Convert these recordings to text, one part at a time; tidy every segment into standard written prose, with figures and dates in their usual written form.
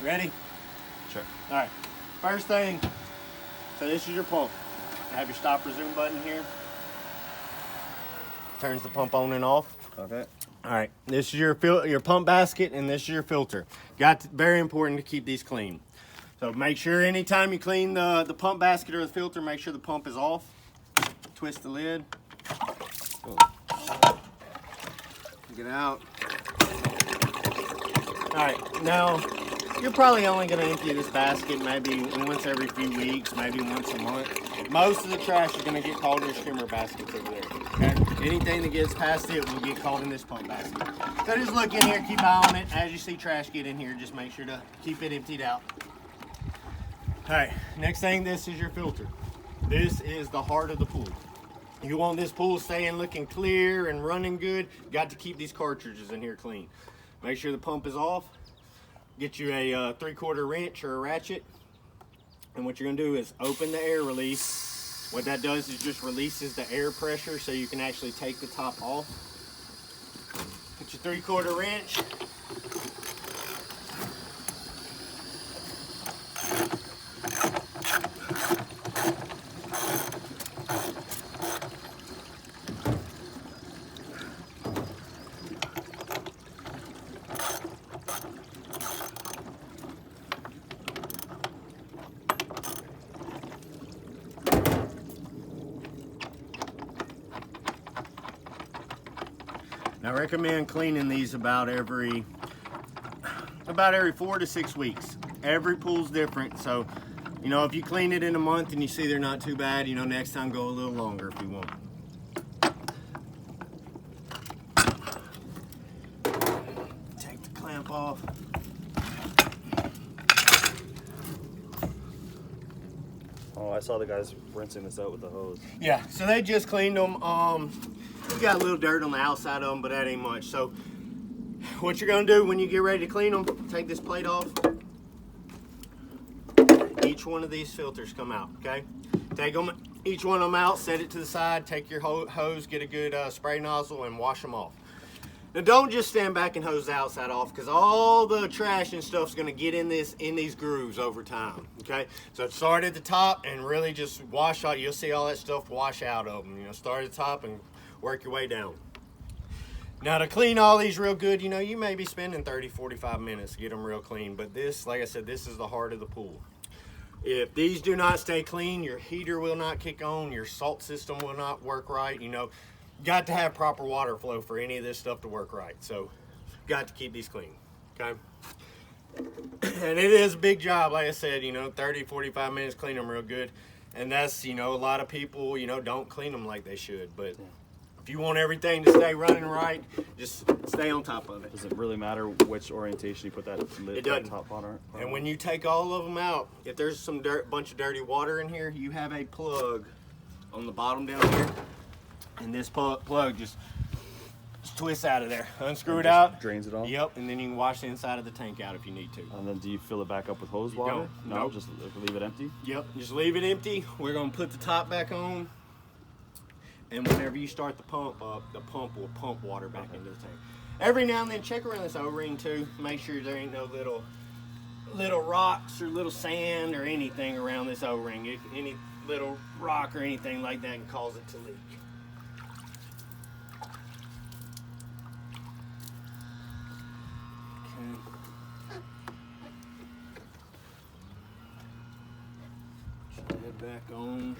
Ready? Sure. All right. First thing, so this is your pump. You have your stop resume button here. Turns the pump on and off. Okay. All right. This is your pump basket, and this is your filter. Very important to keep these clean. So make sure anytime you clean the pump basket or the filter, make sure the pump is off. Twist the lid. Get out. All right. Now, you're probably only going to empty this basket maybe once every few weeks, maybe once a month. Most of the trash is going to get caught in your skimmer baskets over there. Okay? Anything that gets past it will get caught in this pump basket. So just look in here, keep an eye on it. As you see trash get in here, just make sure to keep it emptied out. All right, next thing, this is your filter. This is the heart of the pool. You want this pool staying looking clear and running good, you got to keep these cartridges in here clean. Make sure the pump is off. Get you a 3/4 wrench or a ratchet. And what you're gonna do is open the air release. What that does is just releases the air pressure so you can actually take the top off. Get your 3/4 wrench. Now, I recommend cleaning these about every 4 to 6 weeks. Every pool's different, so you know, if you clean it in a month and you see they're not too bad, you know, next time go a little longer if you want. Take the clamp off. Oh, I saw the guys rinsing this out with the hose. Yeah, so they just cleaned them. You got a little dirt on the outside of them, but that ain't much. So what you're gonna do when you get ready to clean them, take this plate off. Each one of these filters come out, okay? Take them, each one of them out, set it to the side, take your hose, get a good spray nozzle and wash them off. Now don't just stand back and hose the outside off, because all the trash and stuff's gonna get in these grooves over time, okay? So start at the top and really just wash out. You'll see all that stuff wash out of them. You know, start at the top and work your way down. Now to clean all these real good, you know, you may be spending 30, 45 minutes to get them real clean, but this, like I said, this is the heart of the pool. If these do not stay clean, your heater will not kick on, your salt system will not work right. You know, got to have proper water flow for any of this stuff to work right. So, got to keep these clean, okay? And it is a big job, like I said, you know, 30, 45 minutes, clean them real good. And that's, you know, a lot of people, you know, don't clean them like they should, but if you want everything to stay running right, just stay on top of it. Does it really matter which orientation you put that lid, that top on? And when you take all of them out, if there's some bunch of dirty water in here, you have a plug on the bottom down here, and this plug just twists out of there. Unscrew it out. Drains it all? Yep, and then you can wash the inside of the tank out if you need to. And then do you fill it back up with hose water? No, Nope. Just leave it empty? Yep, just leave it empty. We're gonna put the top back on. And whenever you start the pump up, the pump will pump water back into the tank. Every now and then, check around this O-ring too. Make sure there ain't no little rocks or little sand or anything around this O-ring. Any little rock or anything like that can cause it to leak. Okay. Put the head back on.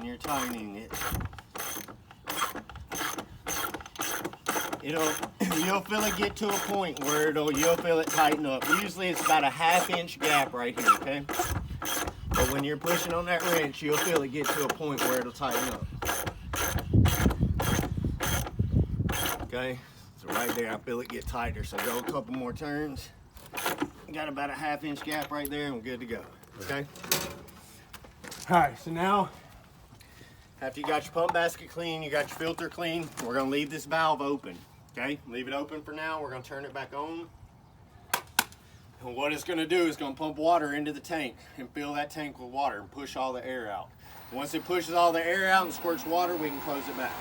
You're tightening it. You'll feel it get to a point where you'll feel it tighten up. Usually it's about a 1/2 inch gap right here, okay? But when you're pushing on that wrench, you'll feel it get to a point where it'll tighten up. Okay, So right there, I feel it get tighter. So go a couple more turns. Got about a 1/2 inch gap right there and we're good to go, okay? All right, so now, after you got your pump basket clean, you got your filter clean, we're gonna leave this valve open, okay? Leave it open for now, we're gonna turn it back on. And what it's gonna do is gonna pump water into the tank and fill that tank with water and push all the air out. Once it pushes all the air out and squirts water, we can close it back.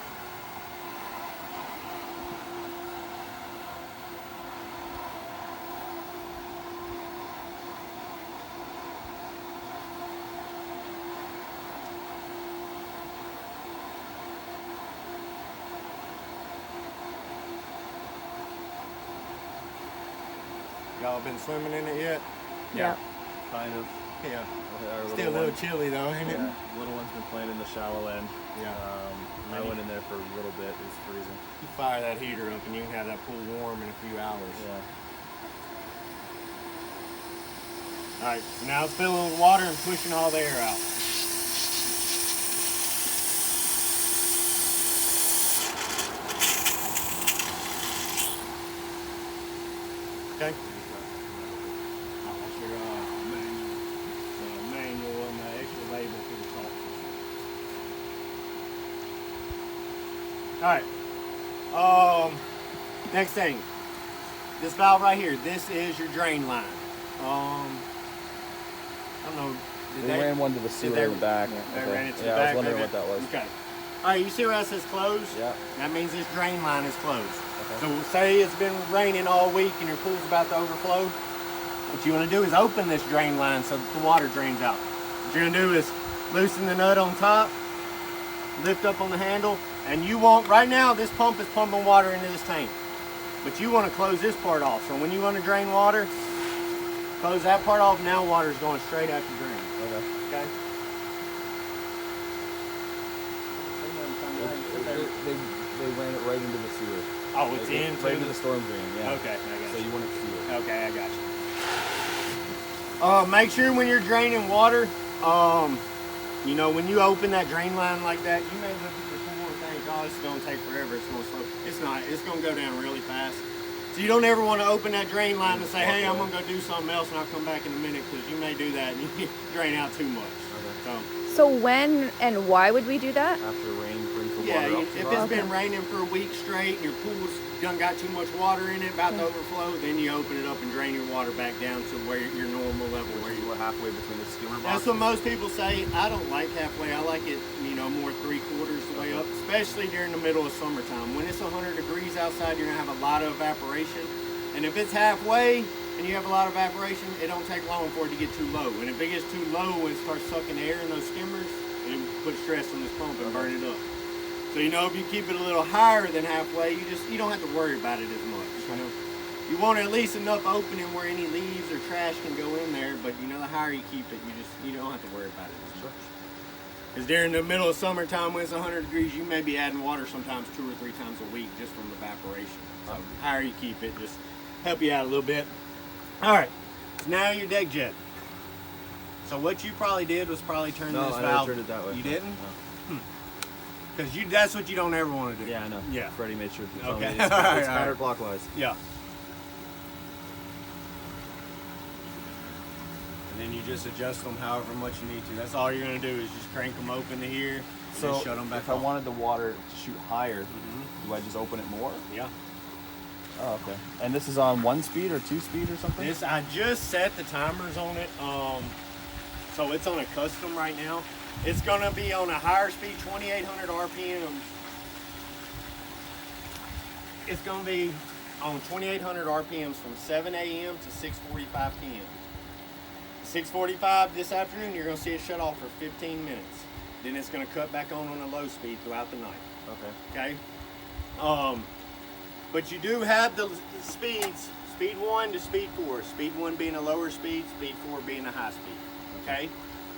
Y'all been swimming in it yet? Yeah. Kind of. Yeah. Our Still a little chilly though, ain't it? Yeah. Little one's been playing in the shallow end. Yeah. I went in there for a little bit. It was freezing. You fire that heater up and you can have that pool warm in a few hours. Yeah. All right, so now it's filling with water and pushing all the air out. Okay. That's your manual and the extra label for the salt. All right. Next thing. This valve right here. This is your drain line. I don't know. They ran one to the sewer in the back. They ran it to the Yeah, back. I was wondering maybe? what that was. Okay. All right, you see where that says closed? Yeah. That means this drain line is closed. Okay. So say it's been raining all week and your pool's about to overflow. What you want to do is open this drain line so that the water drains out. What you're going to do is loosen the nut on top, lift up on the handle, and you want, right now this pump is pumping water into this tank. But you want to close this part off. So when you want to drain water, close that part off. Now water's going straight out the drain. Okay. Okay? They ran it right into the sewer. Oh, it's in right into the storm drain. Yeah. Okay, I got So you. you want it sewer. Okay, I got you. Make sure when you're draining water, you know, when you open that drain line like that, you may look at the pool and think, oh, it's going to take forever. It's going to slow. It's not. It's going to go down really fast. So you don't ever want to open that drain line and say, hey, I'm going to go do something else and I'll come back in a minute, because you may do that and you drain out too much. Okay. So when and why would we do that? After rain brings the Yeah, water up. if it's been raining for a week straight and your pool's done got too much water in it, about to overflow, then you open it up and drain your water back down to where your normal level, where you were halfway between the skimmer box. That's what most people say. I don't like halfway. I like it, you know, more 3/4 the way up, especially during the middle of summertime. When it's 100 degrees outside, you're gonna have a lot of evaporation. And if it's halfway and you have a lot of evaporation, it don't take long for it to get too low. And if it gets too low and it starts sucking air in those skimmers, it puts stress on this pump and burn it up. So, you know, if you keep it a little higher than halfway, you don't have to worry about it as much. You know, you want at least enough opening where any leaves or trash can go in there. But you know, the higher you keep it, you don't have to worry about it as much. Because during the middle of summertime, when it's 100 degrees, you may be adding water sometimes 2 or 3 times a week just from evaporation. So, the higher you keep it, just help you out a little bit. All right, so now your deck jet. So what you probably did was probably turn this valve. No, I never turned it that way. You didn't? No. Because that's what you don't ever want to do. Yeah, I know. Yeah. Freddie made sure to tell Okay. me it's, All right, it's all right. counterclockwise. Yeah. And then you just adjust them however much you need to. That's all you're going to do is just crank them open to here and So then shut them back if I off. wanted the water to shoot higher, do I just open it more? Yeah. Oh, okay. And this is on 1 speed or 2 speed or something? This, I just set the timers on it. So it's on a custom right now. It's gonna be on a higher speed, 2,800 RPMs. It's gonna be on 2,800 RPMs from 7 a.m. to 6:45 p.m. 6:45 this afternoon, you're gonna see it shut off for 15 minutes. Then it's gonna cut back on a low speed throughout the night. Okay. Okay. But you do have the speeds, speed 1 to speed 4. Speed 1 being a lower speed, speed 4 being a high speed. Okay?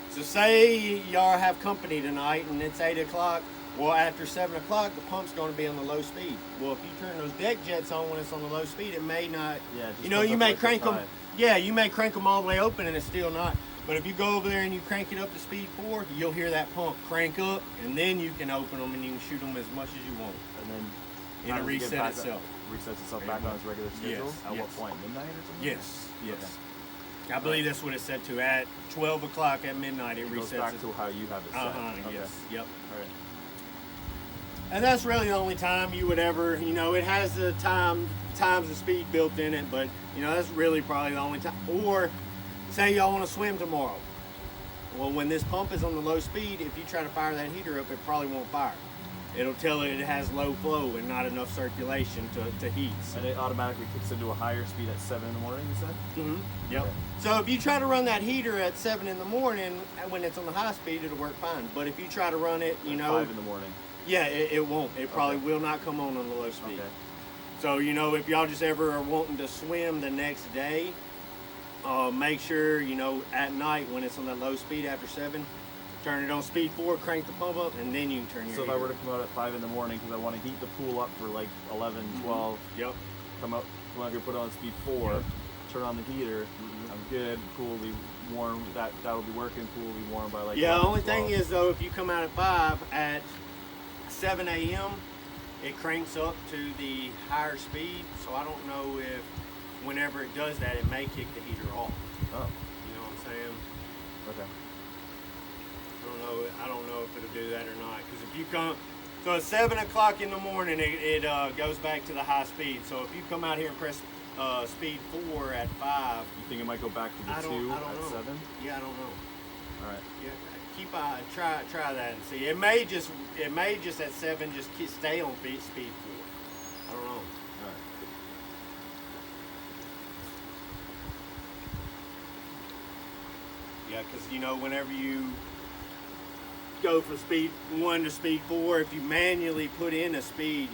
So say y'all have company tonight and it's 8 o'clock. Well, after 7 o'clock, the pump's going to be on the low speed. Well, if you turn those deck jets on when it's on the low speed, it may not, Yeah, it just you know, comes you up may like crank the them. side. Yeah, you may crank them all the way open and it's still not. But if you go over there and you crank it up to speed 4, you'll hear that pump crank up, and then you can open them and you can shoot them as much as you want. And then It'll how does it get reset back up? itself. resets itself back on its regular schedule? Yes, At what yes. point? Midnight or something? Yes. I believe that's what it's set to. At 12 o'clock at midnight, it It goes resets. back to how you have it set. Okay. Yes. Yep. All right. And that's really the only time you would ever, it has the times of speed built in it, but that's really probably the only time. Or say y'all want to swim tomorrow. Well, when this pump is on the low speed, if you try to fire that heater up, it probably won't fire. It'll tell it has low flow and not enough circulation to heat. So. And it automatically kicks into a higher speed at 7 in the morning, you said? Mm-hmm. Yep. Okay. So if you try to run that heater at 7 in the morning, when it's on the high speed, it'll work fine. But if you try to run it, 5 in the morning. yeah, it won't. It probably will not come on the low speed. Okay. So, if y'all just ever are wanting to swim the next day, make sure, at night when it's on that low speed after 7, turn it on speed 4, crank the pump up, and then you can turn your So if heater I were to come out at 5 in the morning because I want to heat the pool up for like 11, 12, Yep. come out here, put it on speed 4, Yep. turn on the heater, I'm good, pool will be warm, that'll be working, pool will be warm by like Yeah, the 11, only 12. thing is, though, if you come out at 5, at 7 a.m., it cranks up to the higher speed, so I don't know if whenever it does that, it may kick the heater off. Oh, You know what I'm saying? okay. I don't know if it'll do that or not. Because if you come, so at 7 o'clock in the morning, it goes back to the high speed. So if you come out here and press speed 4 at 5, You think it might go back to the I 2 don't at know. 7? Yeah, I don't know. All right. Yeah, try that and see. It may just at 7 just stay on speed 4. I don't know. All right. Yeah, because whenever you go from speed 1 to speed 4, if you manually put in a speed,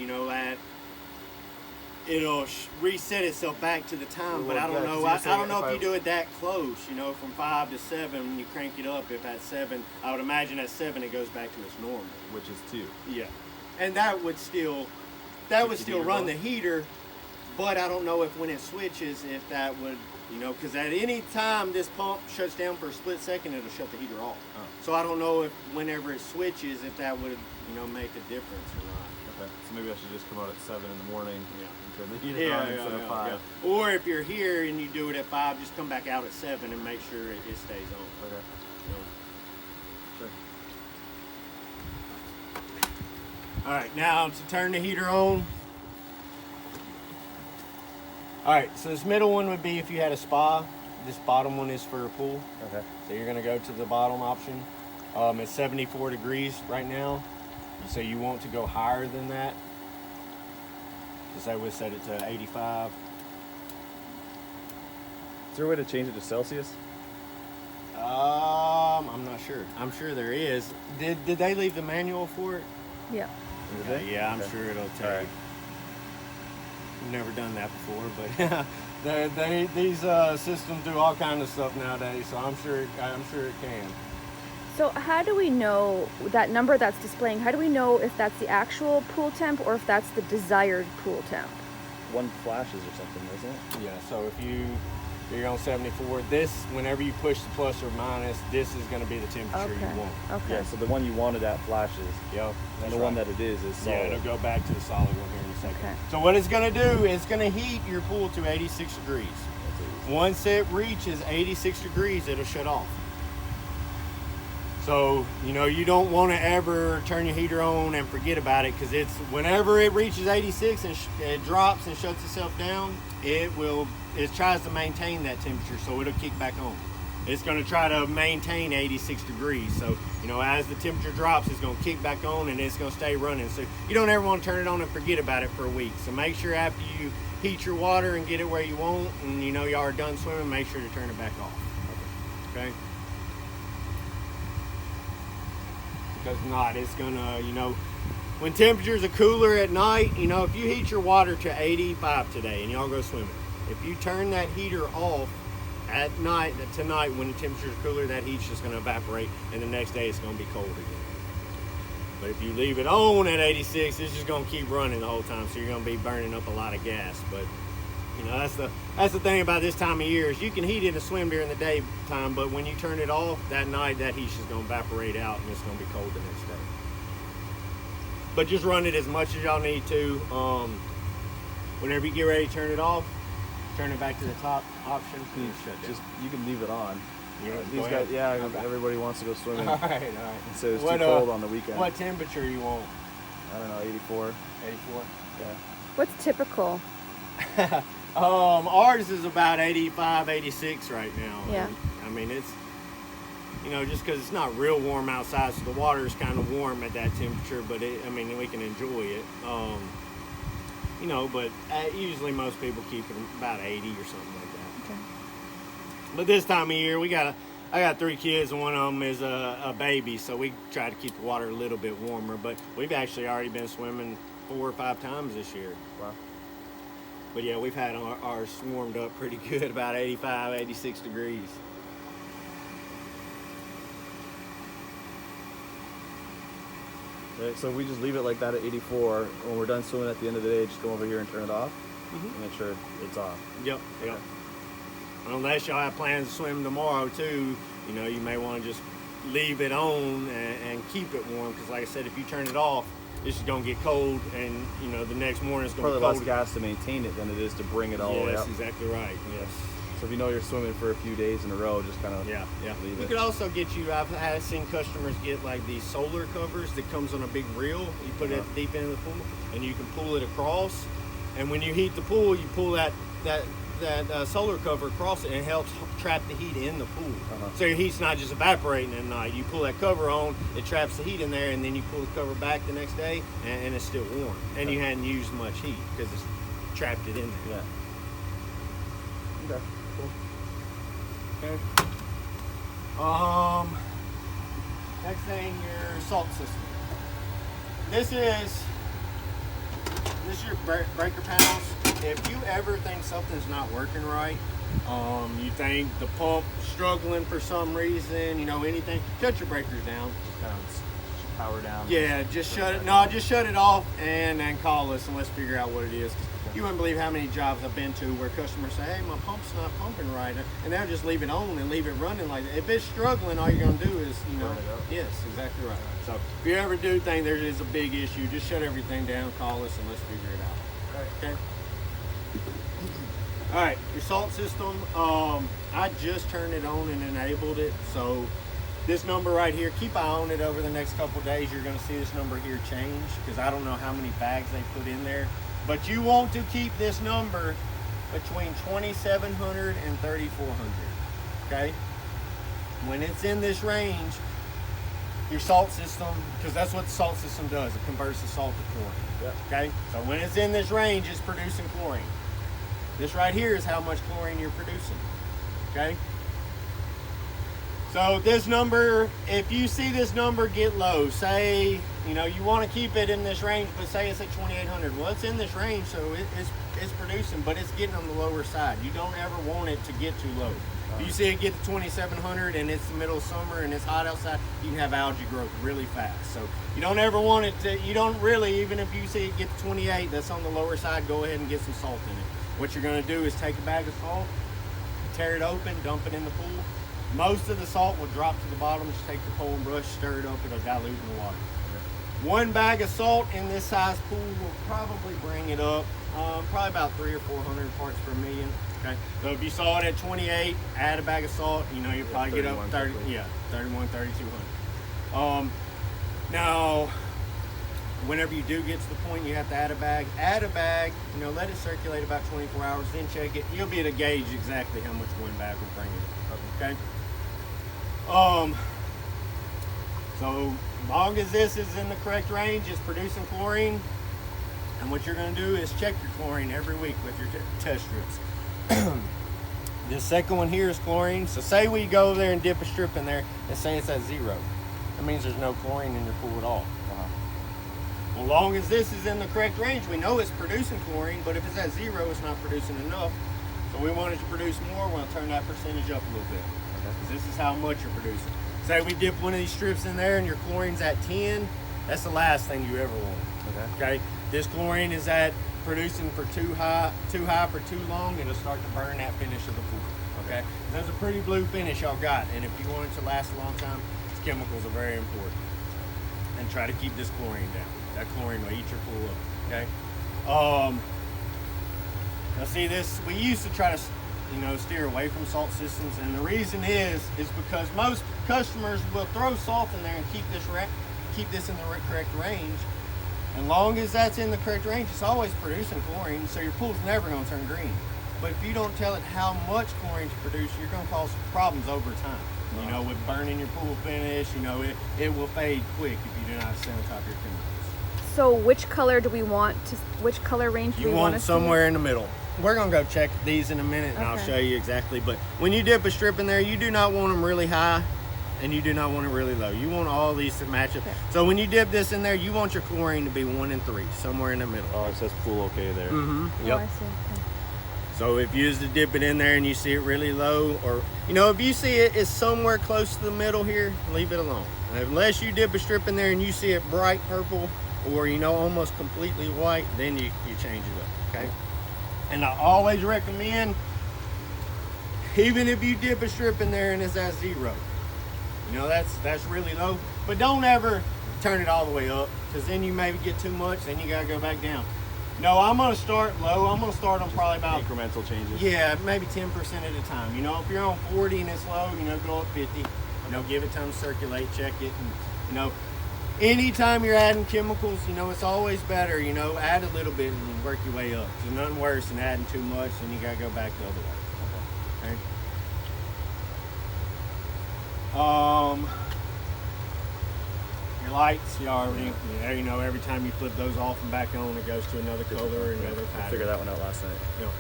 it'll reset itself back to the time. But Well, I don't yeah, 'cause know. you were I saying don't know if if I- you do it that close. From 5 to 7, when you crank it up. If at 7, I would imagine at 7 it goes back to its normal. Which is 2. Yeah, and that would still the heater run on? the heater. But I don't know if when it switches, if that would, because at any time this pump shuts down for a split second, it'll shut the heater off. Oh. So I don't know if whenever it switches, if that would, make a difference or not. Okay. So maybe I should just come out at 7 in the morning Yeah. and turn the heater on instead of 5. yeah. Or if you're here and you do it at 5, just come back out at 7 and make sure it stays on. Okay. Sure. All right, now to turn the heater on. All right, so this middle one would be if you had a spa. This bottom one is for a pool. Okay. So you're gonna go to the bottom option. It's 74 degrees right now. So you want to go higher than that. So say we set it to 85. Is there a way to change it to Celsius? I'm not sure. I'm sure there is. Did they leave the manual for it? Yeah. Did they? Yeah, I'm Okay. sure it'll tell All you. right. I've never done that before, but these systems do all kinds of stuff nowadays. So I'm sure it can. So how do we know that number that's displaying? How do we know if that's the actual pool temp or if that's the desired pool temp? One flashes or something, isn't it? Yeah. So if you're on 74, this whenever you push the plus or minus, this is going to be the temperature Okay. you want. Okay. Yeah, so the one you wanted at flashes, Yep. and the one that it is Yeah, solid. it'll go back to the solid one here in a second. Okay. So what it's going to do, it's going to heat your pool to 86 degrees. Once it reaches 86 degrees, it'll shut off. So, you don't want to ever turn your heater on and forget about it, because it's whenever it reaches 86 and it drops and shuts itself down, it tries to maintain that temperature, so it'll kick back on. It's going to try to maintain 86 degrees. So, as the temperature drops, it's going to kick back on and it's going to stay running. So you don't ever want to turn it on and forget about it for a week. So make sure after you heat your water and get it where you want, and y'all are done swimming, make sure to turn it back off. Okay? Because if not, it's gonna, when temperatures are cooler at night, if you heat your water to 85 today and y'all go swimming, if you turn that heater off at night, tonight when the temperatures are cooler, that heat's just gonna evaporate, and the next day it's gonna be cold again. But if you leave it on at 86, it's just gonna keep running the whole time, so you're gonna be burning up a lot of gas. But that's the thing about this time of year, is you can heat it and swim during the daytime, but when you turn it off that night, that heat's just gonna evaporate out and it's gonna be cold the next day. But just run it as much as y'all need to. Whenever you get ready to turn it off, turn it back to the top option. And it's shut down. Just you can leave it on. Yeah, These go guys, ahead. yeah, Okay. everybody wants to go swimming. All right. And so it's What, too cold on the weekend. What temperature you want? I don't know, 84. 84. Yeah. What's typical? Ours is about 85, 86 right now. Yeah. I mean, it's, just because it's not real warm outside, so the water is kind of warm at that temperature, but I mean, we can enjoy it. But usually most people keep it about 80 or something like that. Okay. But this time of year, I got 3 kids, and one of them is a baby, so we try to keep the water a little bit warmer. But we've actually already been swimming 4 or 5 times this year. Wow. But yeah, we've had ours warmed up pretty good, about 85, 86 degrees. Okay, so we just leave it like that at 84. When we're done swimming at the end of the day, just go over here and turn it off. Mhm. And make sure it's off. Yep. Unless y'all have plans to swim tomorrow too, you may want to just leave it on and keep it warm. Because like I said, if you turn it off, it's just gonna get cold, and the next morning it's gonna Probably be cold. less gas to maintain it than it is to bring it all the way Yes, up. exactly right. Yes. So if you know you're swimming for a few days in a row, just kind of Yeah. leave You it. could also I've seen customers get like these solar covers that comes on a big reel. You put it at the deep end of the pool, and you can pull it across. And when you heat the pool, you pull that solar cover across it, and it helps trap the heat in the pool. So your heat's not just evaporating at night. You pull that cover on, it traps the heat in there, and then you pull the cover back the next day, and it's still warm. And you hadn't used much heat because it's trapped it in there. Yeah. Okay. Cool. Okay. Next thing, your salt system. This is your breaker panels. If you ever think something's not working right, you think the pump struggling for some reason, anything, shut your breakers down. Power down. Yeah, just shut it. No, just shut it off and then call us and let's figure out what it is. You wouldn't believe how many jobs I've been to where customers say, "Hey, my pump's not pumping right," and they'll just leave it on and leave it running like that. If it's struggling, all you're gonna do is, Burn it up. yes, exactly right. So if you ever do think there is a big issue, just shut everything down, call us, and let's figure it out. Okay. All right, your salt system. I just turned it on and enabled it, so. This number right here, keep eye on it over the next couple of days. You're going to see this number here change because I don't know how many bags they put in there. But you want to keep this number between 2,700 and 3,400. Okay? When it's in this range, your salt system, because that's what the salt system does, it converts the salt to chlorine. Yeah. Okay? So when it's in this range, it's producing chlorine. This right here is how much chlorine you're producing. Okay? So this number, if you see this number get low, say, you want to keep it in this range, but say it's at 2,800. Well, it's in this range, so it's producing, but it's getting on the lower side. You don't ever want it to get too low. If you see it get to 2,700 and it's the middle of summer and it's hot outside, you can have algae growth really fast. So you don't ever want it to, you don't really, even if you see it get to 28, that's on the lower side, go ahead and get some salt in it. What you're going to do is take a bag of salt, tear it open, dump it in the pool. Most of the salt will drop to the bottom. Just take your pole and brush, stir it up, it'll dilute in the water. One bag of salt in this size pool will probably bring it up probably about 300 or 400 parts per million. Okay, so if you saw it at 28, add a bag of salt, you'll probably get up 30, 31, 3,200. Now, whenever you do get to the point you have to add a bag, let it circulate about 24 hours, then check it. You'll be able to gauge exactly how much one bag will bring it up. Okay. So long as this is in the correct range, it's producing chlorine. And what you're going to do is check your chlorine every week with your test strips. This second one here is chlorine. So say we go there and dip a strip in there and say it's at 0. That means there's no chlorine in your pool at all. Well, long as this is in the correct range, we know it's producing chlorine, but if it's at 0, it's not producing enough. So we want it to produce more, we'll turn that percentage up a little bit. Because this is how much you're producing. Say we dip one of these strips in there and your chlorine's at 10, that's the last thing you ever want. Okay? This chlorine is at producing for too high for too long, it'll start to burn that finish of the pool. Okay? That's a pretty blue finish y'all got, and if you want it to last a long time, these chemicals are very important. And try to keep this chlorine down. That chlorine will eat your pool up. Okay? Now see this, we used to try to, steer away from salt systems, and the reason is because most customers will throw salt in there and keep this in the correct range. And long as that's in the correct range, it's always producing chlorine, so your pool's never going to turn green. But if you don't tell it how much chlorine to produce, you're going to cause problems over time. With burning your pool finish, it will fade quick if you do not stay on top of your chemicals. So which color do we want to? Which color range do we want to see? Somewhere in the middle. We're gonna go check these in a minute, and I'll show you exactly. But when you dip a strip in there, you do not want them really high, and you do not want it really low. You want all these to match up. Okay. So when you dip this in there, you want your chlorine to be 1 and 3, somewhere in the middle. Oh, it says pool okay there. Mm-hmm. Yep. Oh, I see. Okay. So if you use to dip it in there and you see it really low, or if you see it is somewhere close to the middle here, leave it alone. Unless you dip a strip in there and you see it bright purple or almost completely white, then you change it up. Okay. And I always recommend, even if you dip a strip in there and it's at 0, that's really low, but don't ever turn it all the way up, because then you maybe get too much, then you gotta go back down. No, I'm gonna start low. I'm gonna start on probably about incremental changes. Yeah, maybe 10% at a time. If you're on 40 and it's low, go up 50. Give it time to circulate, check it, and anytime you're adding chemicals, it's always better, add a little bit and work your way up. There's nothing worse than adding too much, and you gotta go back the other way. Okay. Your lights, you already, every time you flip those off and back on, it goes to another color or another pattern. I figured that one out last night. Yeah.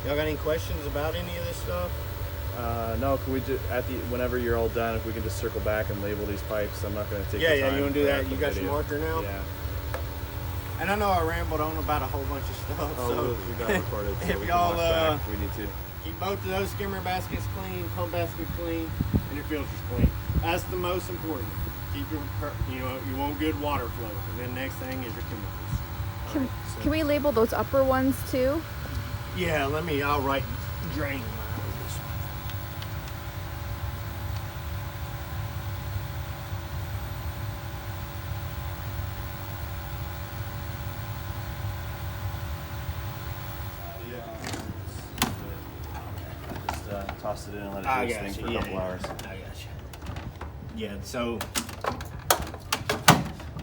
Y'all got any questions about any of this stuff? No, can we just whenever you're all done, if we can just circle back and label these pipes? I'm not going to take the time. Yeah, you want to do that? You got your marker now? Yeah. And I know I rambled on about a whole bunch of stuff. So we got recorded. So if y'all we need to keep both of those skimmer baskets clean, pump basket clean, and your filters clean. That's the most important. Keep your, you want good water flow, and then next thing is your chemicals. Can we label those upper ones too? Yeah, I'll write drain line with this one. Just tossed it in and let it do its thing for a couple hours. I got you. Yeah, so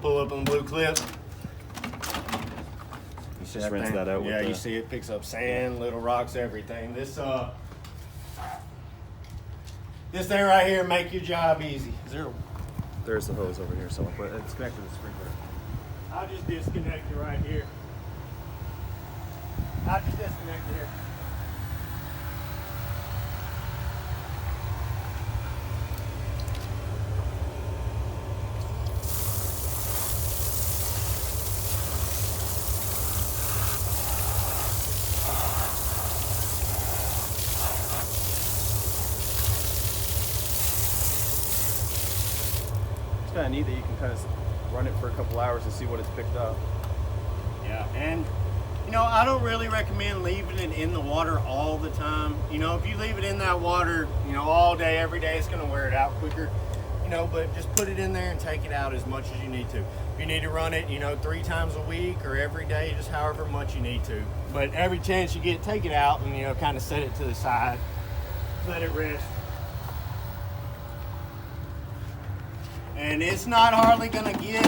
pull up on blue clip. Just rinse that out. Yeah, you see it picks up sand, little rocks, everything. This thing right here make your job easy. There's the hose over here, so it's connected to the sprinkler. I'll just disconnect it right here. It's kind of neat that you can kind of run it for a couple hours and see what it's picked up. Yeah, and I don't really recommend leaving it in the water all the time. If you leave it in that water, all day, every day, it's going to wear it out quicker. But just put it in there and take it out as much as you need to. If you need to run it, 3 times a week or every day, just however much you need to. But every chance you get, take it out and, kind of set it to the side. Let it rest. And it's not hardly going to get,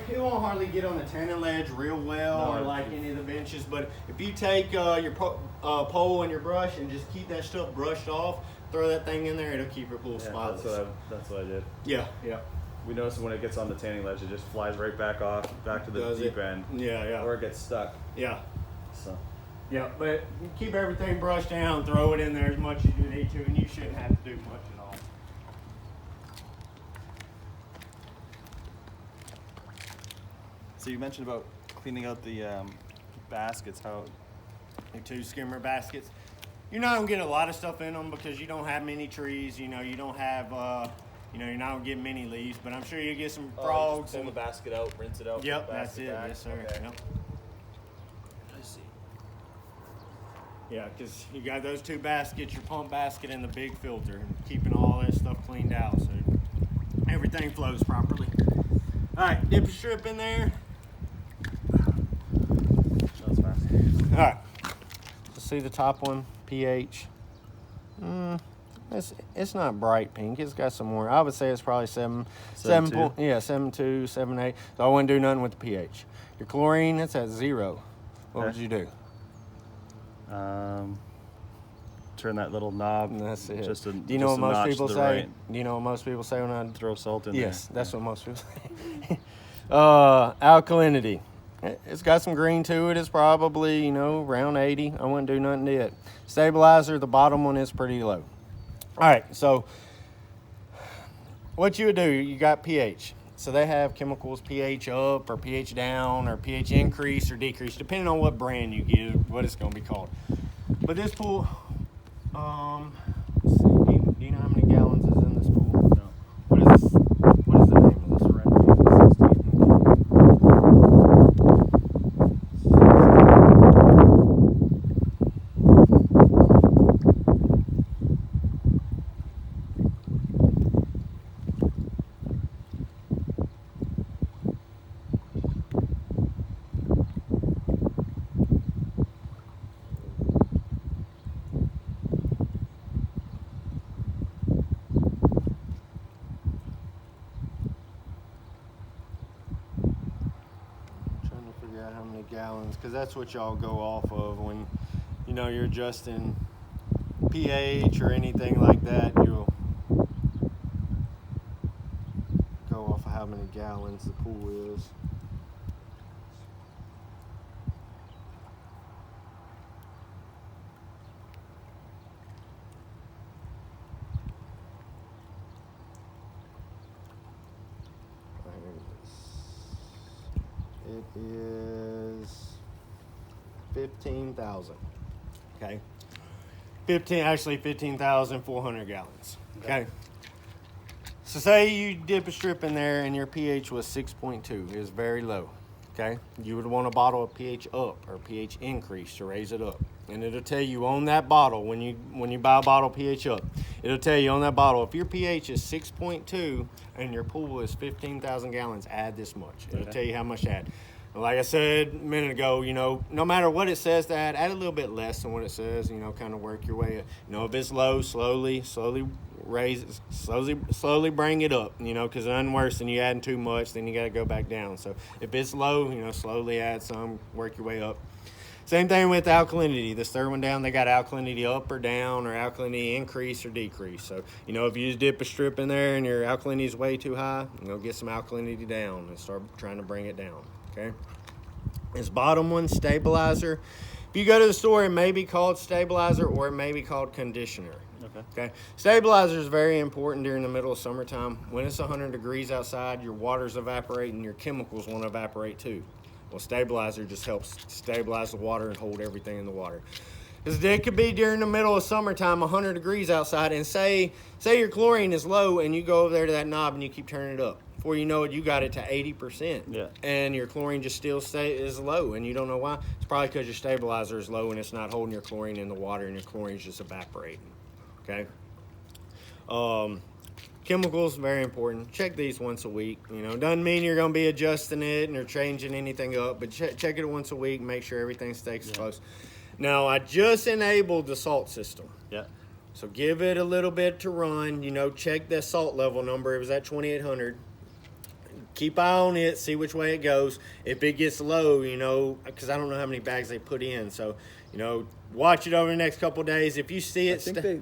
it won't hardly get on the tanning ledge real well, or like any of the benches. But if you take your pole and your brush and just keep that stuff brushed off, throw that thing in there, it'll keep your pool spotless. That's what I did. Yeah. We noticed when it gets on the tanning ledge, it just flies right back off, back to the deep end. Yeah. Or it gets stuck. Yeah. So. Yeah, but keep everything brushed down, throw it in there as much as you need to, and you shouldn't have to do much at all. So you mentioned about cleaning out the baskets. How? The 2 skimmer baskets. You're not gonna get a lot of stuff in them because you don't have many trees. You don't have, you're not gonna get many leaves. But I'm sure you get some frogs. Pull the basket out, rinse it out. Yep, that's it. Back. Yes, sir. Okay. Yep. I see. Yeah, because you got those 2 baskets, your pump basket and the big filter, and keeping all that stuff cleaned out so everything flows properly. right, dip a strip in there. That's fast. All right. Let's see the top one, pH. It's not bright pink. It's got some more. I would say it's probably 7.2, 7.8. So I wouldn't do nothing with the pH. Your chlorine, it's at 0. What would you do? Turn that little knob. And that's it. Do you know what most people say? Do you know what most people say when I throw salt in Yes, there? that's what most people say. Alkalinity. It's got some green to it. It's probably, around 80. I wouldn't do nothing to it. Stabilizer, the bottom one is pretty low. All right, so what you would do, you got pH. So they have chemicals pH up or pH down or pH increase or decrease, depending on what brand you get, what it's going to be called. But this pool, let's see, do you know how many gallons is in this pool? No. What is the name of this? How many gallons, because that's what y'all go off of when you're adjusting pH or anything like that. You'll go off of how many gallons the pool is. It is 15,000. Okay. 15,400 gallons. Okay. So say you dip a strip in there and your pH was 6.2. It was very low. Okay. You would want a bottle of pH up or pH increase to raise it up. And it'll tell you on that bottle, when you buy a bottle pH up, it'll tell you on that bottle, if your pH is 6.2 and your pool is 15,000 gallons, add this much. It'll tell you how much to add. And like I said a minute ago, no matter what it says to add a little bit less than what it says, kind of work your way up. If it's low, slowly raise it, slowly bring it up, because nothing worse than you adding too much, then you got to go back down. So if it's low, slowly add some, work your way up. Same thing with alkalinity. This third one down, they got alkalinity up or down or alkalinity increase or decrease. So, if you just dip a strip in there and your alkalinity is way too high, get some alkalinity down and start trying to bring it down, okay? This bottom one, stabilizer. If you go to the store, it may be called stabilizer or it may be called conditioner. Okay. Stabilizer is very important during the middle of summertime. When it's 100 degrees outside, your water's evaporating, your chemicals want to evaporate too. Well, stabilizer just helps stabilize the water and hold everything in the water. Because it could be during the middle of summertime, 100 degrees outside, and say your chlorine is low, and you go over there to that knob and you keep turning it up. Before you know it, you got it to 80%. Yeah. And your chlorine just still is low, and you don't know why. It's probably because your stabilizer is low and it's not holding your chlorine in the water, and your chlorine is just evaporating. Okay. Chemicals, very important. Check these once a week. Doesn't mean you're going to be adjusting it and or changing anything up, but check it once a week. Make sure everything stays close. Now, I just enabled the salt system. Yeah. So give it a little bit to run. Check that salt level number. It was at 2,800. Keep eye on it. See which way it goes. If it gets low, because I don't know how many bags they put in. So, watch it over the next couple of days. If you see it, I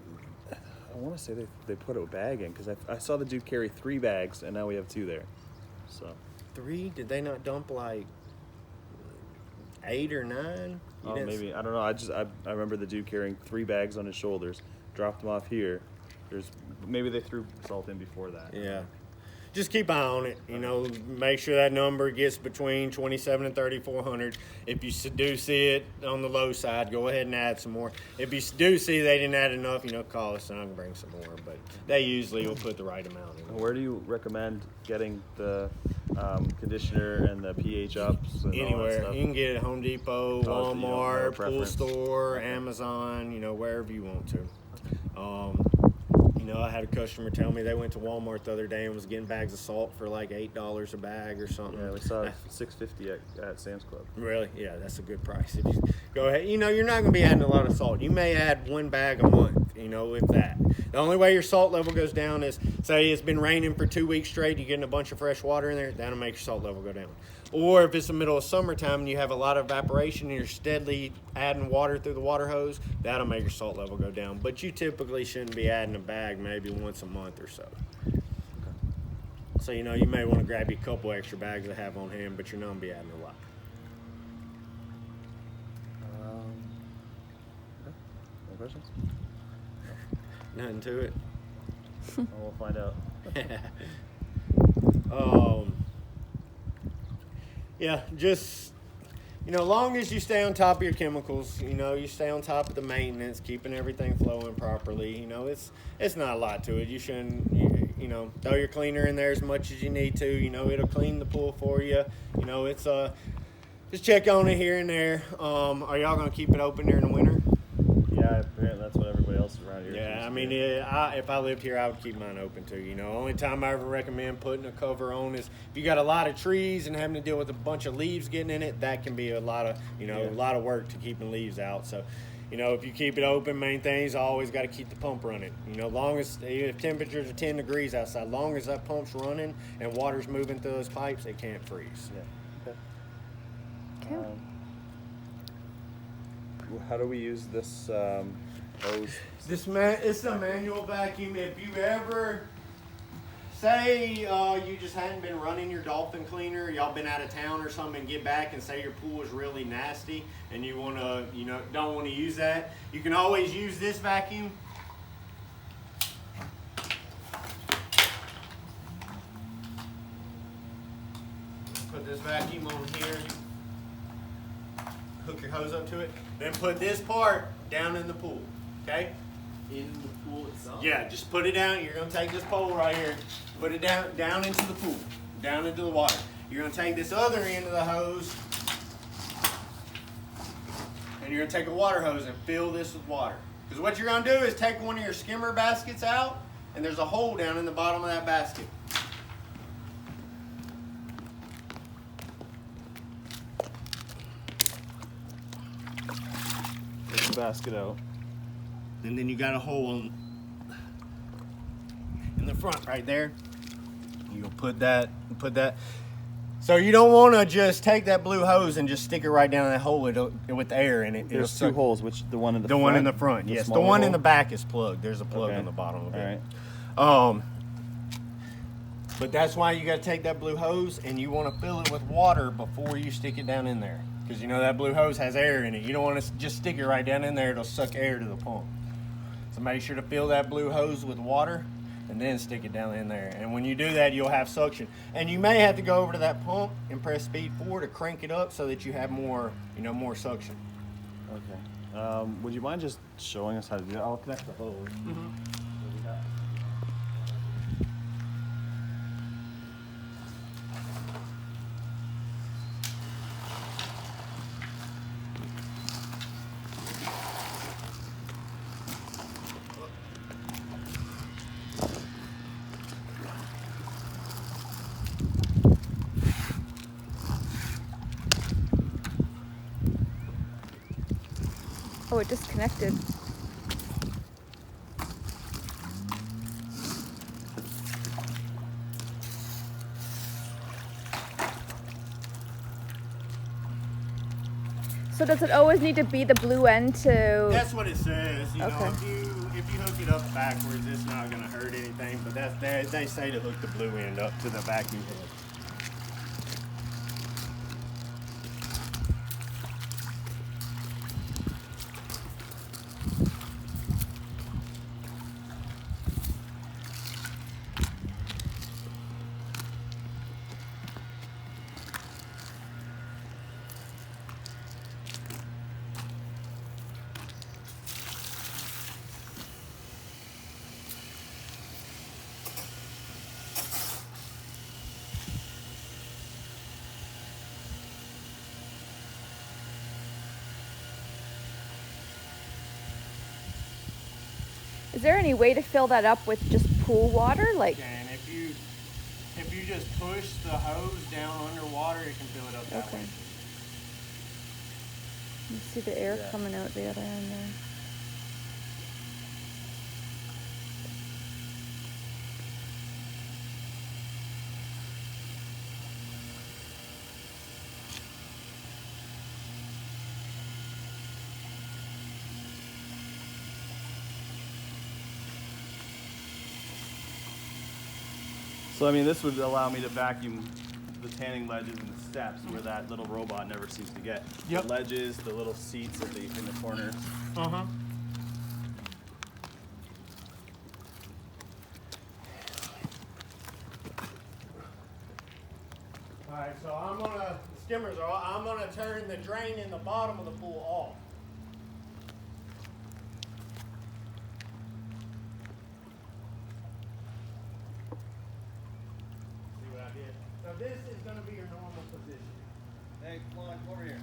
want to say they put a bag in because I saw the dude carry 3 bags and now we have 2 there. So 3? Did they not dump like 8 or 9? Oh, maybe. I don't know. I remember the dude carrying 3 bags on his shoulders, dropped them off here. Maybe they threw salt in before that. Yeah. Just keep eye on it. Make sure that number gets between 27 and 3,400. If you do see it on the low side, go ahead and add some more. If you do see they didn't add enough, call us and I can bring some more. But they usually will put the right amount in. Where do you recommend getting the conditioner and the pH ups? And anywhere. All that stuff? You can get it at Home Depot, Walmart, Pool Store, Amazon, wherever you want to. You know, I had a customer tell me they went to Walmart the other day and was getting bags of salt for like $8 a bag or something. Yeah, we saw $6.50 at Sam's Club. Really? Yeah, that's a good price. If you go ahead, you know, you're not going to be adding a lot of salt. You may add 1 bag a month, you know, if that. The only way your salt level goes down is, say it's been raining for 2 weeks straight, you're getting a bunch of fresh water in there, that'll make your salt level go down. Or if it's the middle of summertime and you have a lot of evaporation and you're steadily adding water through the water hose, that'll make your salt level go down. But you typically shouldn't be adding a bag maybe once a month or so. So, you know, you may want to grab you a couple extra bags to have on hand, but you're not going to be adding a lot. No questions? Nothing to it. Oh, we'll find out. Yeah, just, you know, long as you stay on top of your chemicals, you know, you stay on top of the maintenance, keeping everything flowing properly, you know, it's not a lot to it. You shouldn't, you know, throw your cleaner in there as much as you need to. You know, it'll clean the pool for you. You know, it's, just check on it here and there. Are y'all going to keep it open during the winter? Yeah, apparently that's what everybody else around here. Yeah, I mean, doing. if I lived here, I would keep mine open too. You know, only time I ever recommend putting a cover on is if you got a lot of trees and having to deal with a bunch of leaves getting in it. That can be a lot of, you know, Yeah. a lot of work to keeping leaves out. So, you know, if you keep it open, main thing is always got to keep the pump running. You know, long as if temperatures are 10 degrees outside, long as that pump's running and water's moving through those pipes, it can't freeze. Yeah. Okay. Okay. How do we use this hose? It's a manual vacuum. If you ever say you just hadn't been running your dolphin cleaner, y'all been out of town or something, and get back and say your pool is really nasty and you want to, you know, don't want to use that, you can always use this vacuum. Put this vacuum on here. Hook your hose up to it. Then put this part down in the pool. Okay? In the pool itself? Yeah, just put it down. You're going to take this pole right here, put it down into the pool, down into the water. You're going to take this other end of the hose, and you're going to take a water hose and fill this with water. Because what you're going to do is take one of your skimmer baskets out, and there's a hole down in the bottom of that basket. Take the basket out. And then you got a hole in the front right there. You'll put that. So you don't want to just take that blue hose and just stick it right down in that hole with air in it. There's It'll two holes. Which the one in the The front? one in the front, yes. The smaller one in hole? the back is plugged. There's a plug Okay. on the bottom of it. All right. But that's why you got to take that blue hose and you want to fill it with water before you stick it down in there. Because you know that blue hose has air in it. You don't want to just stick it right down in there. It'll suck air to the pump. So make sure to fill that blue hose with water and then stick it down in there. And when you do that, you'll have suction. And you may have to go over to that pump and press speed 4 to crank it up so that you have more, you know, more suction. Okay. Would you mind just showing us how to do that? I'll connect the hose. Oh, it disconnected. So does it always need to be the blue end to? That's what it says. You Okay. know, if you hook it up backwards, it's not going to hurt anything. But they say to hook the blue end up to the vacuum head. there any way to fill that up with just pool water? Like, And if you just push the hose down underwater, it can fill it up that okay. way. You see the air Yeah. coming out the other end there. So I mean, this would allow me to vacuum the tanning ledges and the steps where that little robot never seems to get. Yep. The ledges, the little seats in the corners. Uh-huh. Alright, so I'm gonna turn the drain in the bottom of the pool off. See what I did? So this is gonna be your normal position. Hey, come on, come over here.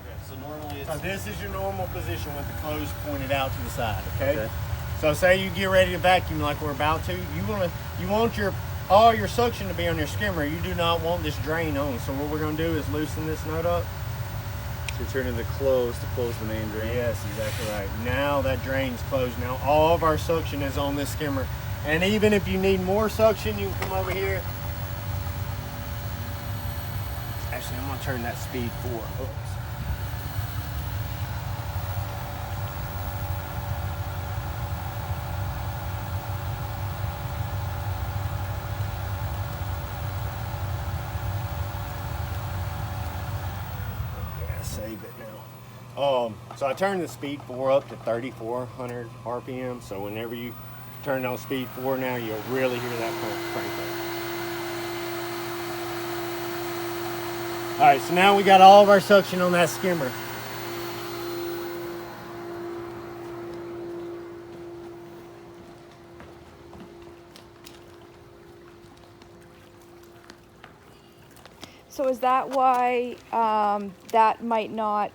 Okay, so normally it's So this is your normal position with the clothes pointed out to the side, okay? Okay. So say you get ready to vacuum like we're about to, you want all your suction to be on your skimmer. You do not want this drain on. So what we're gonna do is loosen this nut up. So you're turning the close to close the main drain. Yes, exactly right. Now that drain's closed. Now all of our suction is on this skimmer. And even if you need more suction, you can come over here. Actually, I'm gonna turn that speed 4. Oops. Yeah, save it now. So I turned the speed 4 up to 3,400 RPM. So whenever you turn on speed 4 now, you'll really hear that pump crank up. All right, so now we got all of our suction on that skimmer. So is that why that might not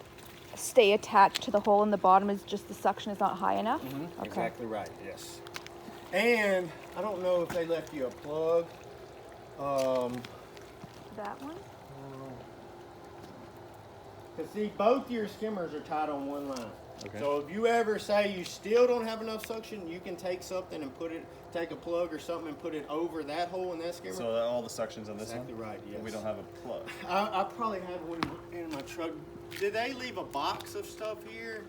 stay attached to the hole in the bottom? Is just the suction is not high enough? Okay. Exactly right, yes. And I don't know if they left you a plug. That one? Cause see, both your skimmers are tied on one line. Okay. So if you ever say you still don't have enough suction, you can take something and take a plug or something and put it over that hole in that skimmer. So that all the suction's on this Exactly one? right, But we yes. don't have a plug. I probably have one in my truck. Did they leave a box of stuff here?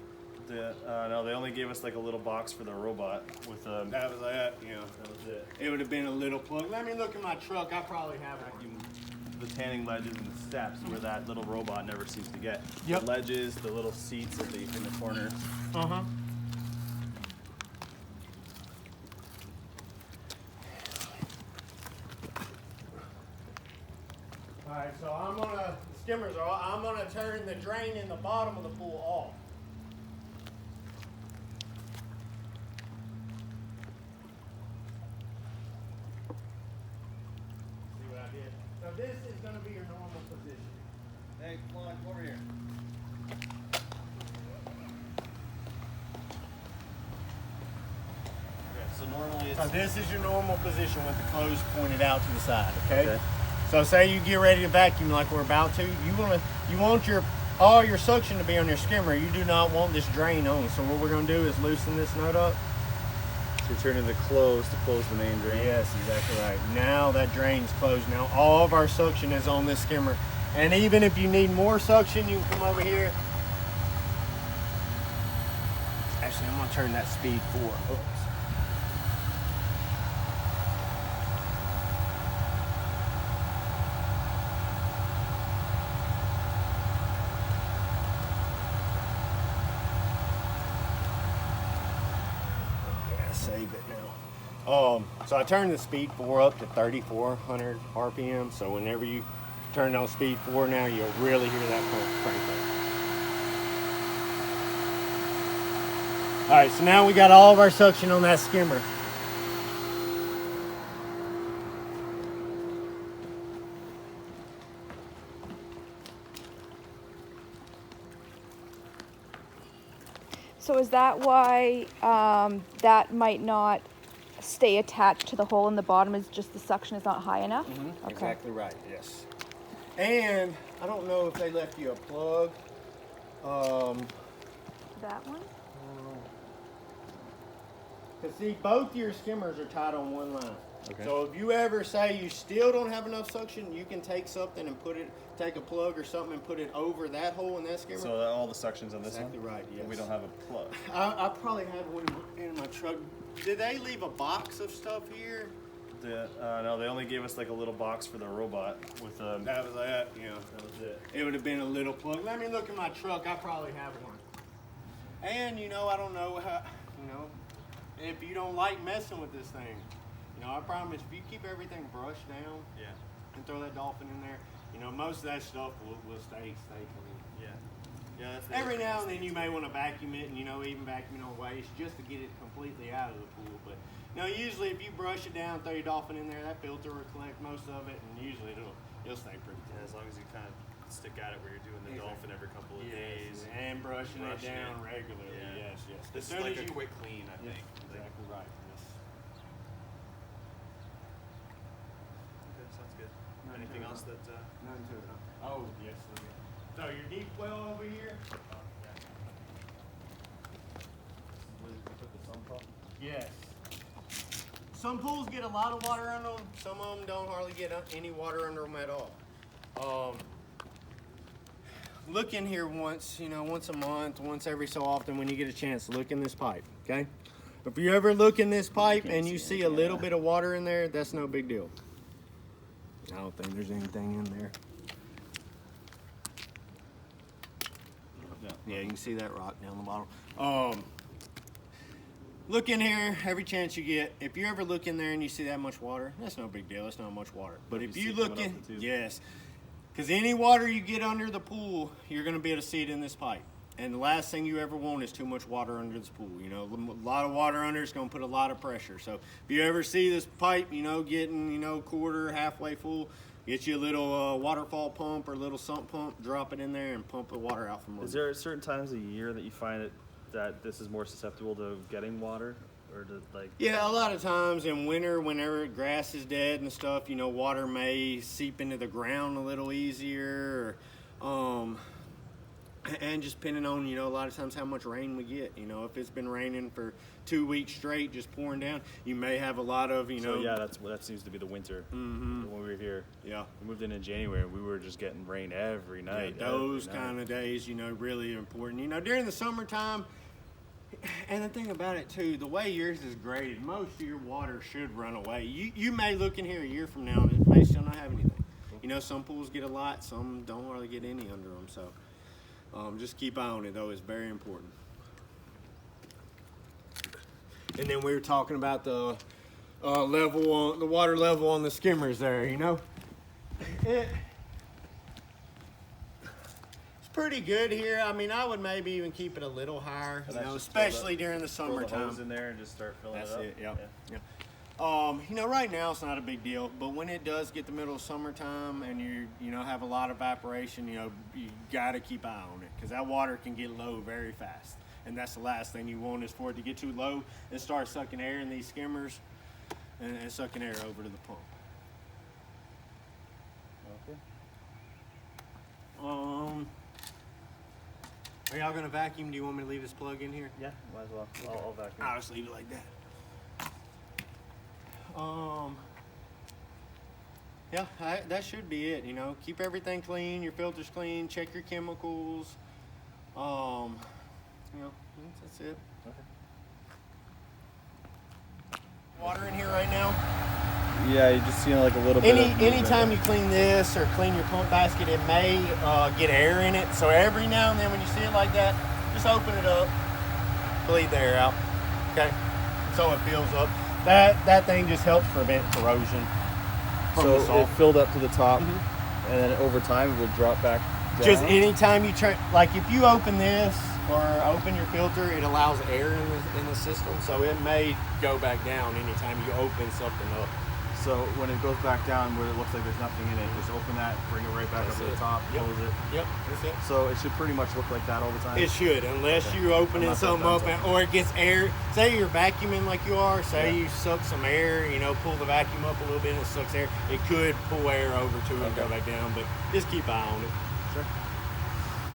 No, they only gave us like a little box for the robot with That was that, yeah. that was it. It would have been a little plug. Let me look in my truck. I probably have one. Vacuum the tanning ledges and the steps where that little robot never seems to get. Yep. The ledges, the little seats in the corners. Uh-huh. Alright, so I'm gonna turn the drain in the bottom of the pool off. See what I did? So this is gonna be your normal position. Hey, come on, come over here. Okay, so normally it's So this is your normal position with the clothes pointed out to the side, okay? Okay. So say you get ready to vacuum like we're about to, you want all your suction to be on your skimmer. You do not want this drain on. So what we're gonna do is loosen this nut up. So you're turning the close to close the main drain. Yes, exactly right. Now that drain's closed. Now all of our suction is on this skimmer. And even if you need more suction, you can come over here. Actually, I'm gonna turn that speed 4. Oops. Yeah, save it now. So I turned the speed 4 up to 3,400 RPM. So whenever you turn on speed 4 now, you'll really hear that pump crank up. All right, so now we got all of our suction on that skimmer. So is that why that might not stay attached to the hole in the bottom? Is just the suction is not high enough? Okay. Exactly right. Yes. And I don't know if they left you a plug. That one? Cause see, both your skimmers are tied on one line. Okay. So if you ever say you still don't have enough suction, you can take something and take a plug or something and put it over that hole in that skimmer. So all the suctions on this Exactly one? right, yes. We don't have a plug. I probably had one in my truck. Did they leave a box of stuff here? No, they only gave us like a little box for the robot with That was it. Yeah. that was it. It would have been a little plug. Let me look in my truck. I probably have one. And I don't know how. If you don't like messing with this thing, I promise if you keep everything brushed down Yeah. and throw that dolphin in there, most of that stuff will stay clean. Yeah. Yeah. That's Every now and then you may want to vacuum it and even vacuum it on waste just to get it completely out of the pool. But usually if you brush it down, throw your dolphin in there, that filter will collect most of it, and usually it'll stay pretty clean. Yeah, as long as you kind of stick at it where you're doing the dolphin every couple of days. And brushing it Brushing down it. regularly. Yeah. Yes. This As is soon like as a you- quick clean, I think. Exactly right. Yes. Okay, sounds good. Anything else that? None to it. Huh? Oh yes. Okay. So your deep well over here. Yes. Some pools get a lot of water under them. Some of them don't hardly get any water under them at all. Look in here once, once a month, once every so often when you get a chance. Look in this pipe, okay? If you ever look in this pipe and you see a little bit of water in there, that's no big deal. I don't think there's anything in there. Yeah, you can see that rock down the bottom. Look in here every chance you get. If you ever look in there and you see that much water, that's no big deal. That's not much water. But if you look in, yes, because any water you get under the pool, you're going to be able to see it in this pipe. And the last thing you ever want is too much water under this pool. A lot of water under it's going to put a lot of pressure. So if you ever see this pipe, getting, quarter, halfway full, get you a little waterfall pump or a little sump pump, drop it in there and pump the water out from under. Is there certain times of year that you find that this is more susceptible to getting water, or to like? Yeah, a lot of times in winter, whenever grass is dead and stuff, water may seep into the ground a little easier. And just depending on, a lot of times how much rain we get. If it's been raining for 2 weeks straight, just pouring down, you may have a lot of, So yeah, that seems to be the winter. When we were here, Yeah. we moved in January. We were just getting rain every night. Yeah, those kind of days, really important. During the summertime, and the thing about it too, the way yours is graded, most of your water should run away. You may look in here a year from now and it may still not have anything. Some pools get a lot, some don't hardly get any under them. So just keep eye on it though, it's very important. And then we were talking about the the water level on the skimmers there, It's pretty good here. I mean, I would maybe even keep it a little higher, especially during the Throw the summertime. hose in there and just start filling That's it up. it, yeah. Right now it's not a big deal, but when it does get the middle of summertime and you have a lot of evaporation, you got to keep eye on it because that water can get low very fast. And that's the last thing you want is for it to get too low and start sucking air in these skimmers and sucking air over to the pump. Okay. Are y'all gonna vacuum? Do you want me to leave this plug in here? Yeah, might as well. I'll vacuum. I'll just leave it like that. Yeah, that should be it. Keep everything clean, your filters clean, check your chemicals. That's it. Okay. Water in here right now. Yeah, you just see like a little bit. Anytime you clean this or clean your pump basket, it may get air in it. So every now and then when you see it like that, just open it up, bleed the air out. Okay, so it fills up. That thing just helps prevent corrosion from the So salt. it filled up to the top, and then over time it would drop back down. Just anytime you try, like if you open this or open your filter, it allows air in the system, so it may go back down anytime you open something up. So when it goes back down where it looks like there's nothing in it, just open that, bring it right back That's up to the it. top, Yep. close it. Yep, that's it. So it should pretty much look like that all the time. It should, unless Okay. you're opening Unless something I've up done or it gets air. Say you're vacuuming like you are. Say Yeah. you suck some air, pull the vacuum up a little bit and it sucks air. It could pull air over to it and go Okay. back down, but just keep an eye on it. Sure.